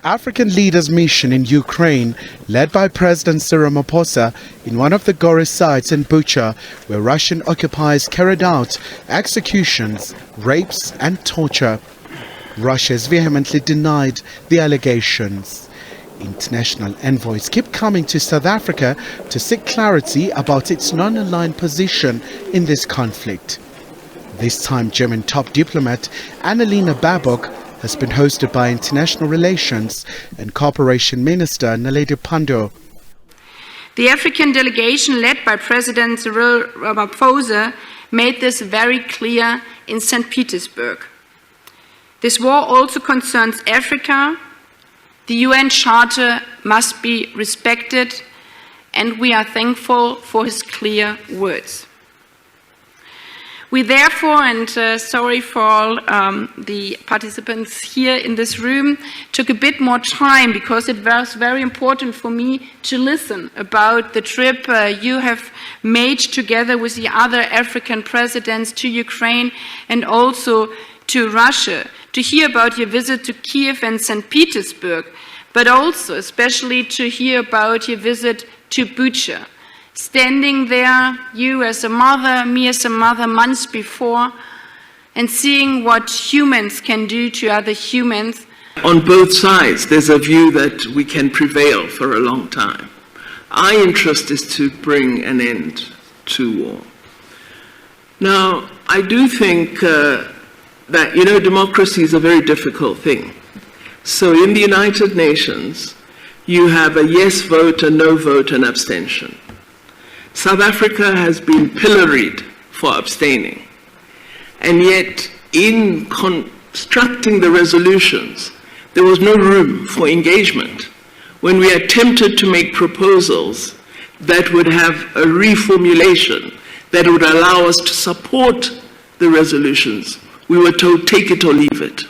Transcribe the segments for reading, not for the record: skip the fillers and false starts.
African leaders' mission in Ukraine, led by President Cyril Ramaphosa, in one of the Goris sites in Bucha, where Russian occupiers carried out executions, rapes and torture. Russia has vehemently denied the allegations. International envoys keep coming to South Africa to seek clarity about its non-aligned position in this conflict. This time, German top diplomat Annalena Baerbock has been hosted by International Relations and Cooperation Minister Naledi Pandor. The African delegation led by President Cyril Ramaphosa made this very clear in St. Petersburg. This war also concerns Africa. The UN Charter must be respected, and we are thankful for his clear words. We therefore, and sorry for all the participants here in this room, took a bit more time because it was very important for me to listen about the trip you have made together with the other African presidents to Ukraine and also to Russia, to hear about your visit to Kiev and St. Petersburg, but also especially to hear about your visit to Bucha. Standing there, you as a mother, me as a mother, months before, and seeing what humans can do to other humans. On both sides, there's a view that we can prevail for a long time. Our interest is to bring an end to war. Now, I do think that, democracy is a very difficult thing. So in the United Nations, you have a yes vote, a no vote, and abstention. South Africa has been pilloried for abstaining. And yet, in constructing the resolutions, there was no room for engagement. When we attempted to make proposals that would have a reformulation, that would allow us to support the resolutions, we were told, take it or leave it.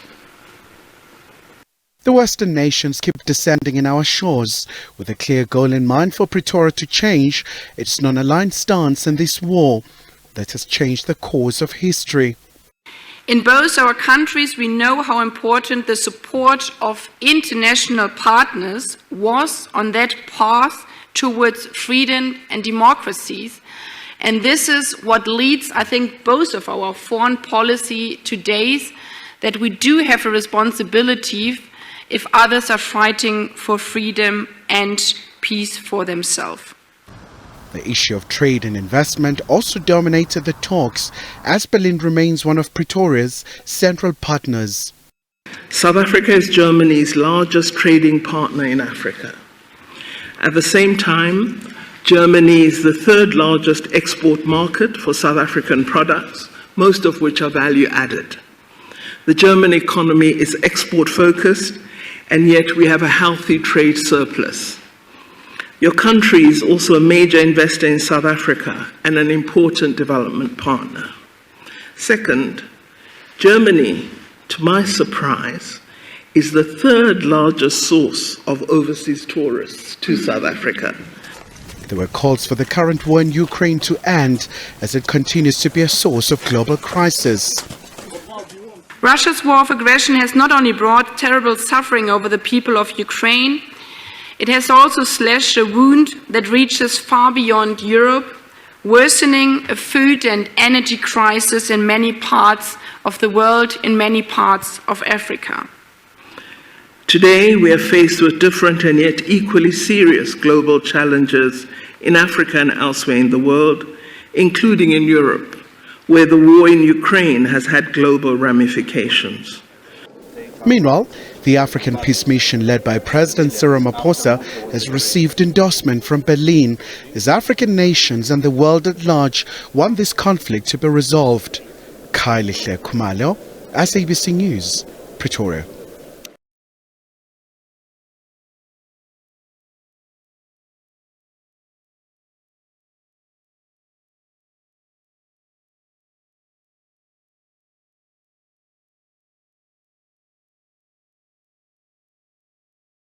The Western nations keep descending in our shores, with a clear goal in mind for Pretoria to change its non-aligned stance in this war that has changed the course of history. In both our countries, we know how important the support of international partners was on that path towards freedom and democracies. And this is what leads, I think, both of our foreign policy today, that we do have a responsibility if others are fighting for freedom and peace for themselves. The issue of trade and investment also dominated the talks, as Berlin remains one of Pretoria's central partners. South Africa is Germany's largest trading partner in Africa. At the same time, Germany is the third largest export market for South African products, most of which are value added. The German economy is export focused, and yet we have a healthy trade surplus. Your country is also a major investor in South Africa and an important development partner. Second, Germany, to my surprise, is the third largest source of overseas tourists to South Africa. There were calls for the current war in Ukraine to end, as it continues to be a source of global crisis. Russia's war of aggression has not only brought terrible suffering over the people of Ukraine, it has also slashed a wound that reaches far beyond Europe, worsening a food and energy crisis in many parts of the world, in many parts of Africa. Today, we are faced with different and yet equally serious global challenges in Africa and elsewhere in the world, including in Europe, where the war in Ukraine has had global ramifications. Meanwhile, the African Peace Mission led by President Cyril Ramaphosa has received endorsement from Berlin as African nations and the world at large want this conflict to be resolved. SABC News, Pretoria.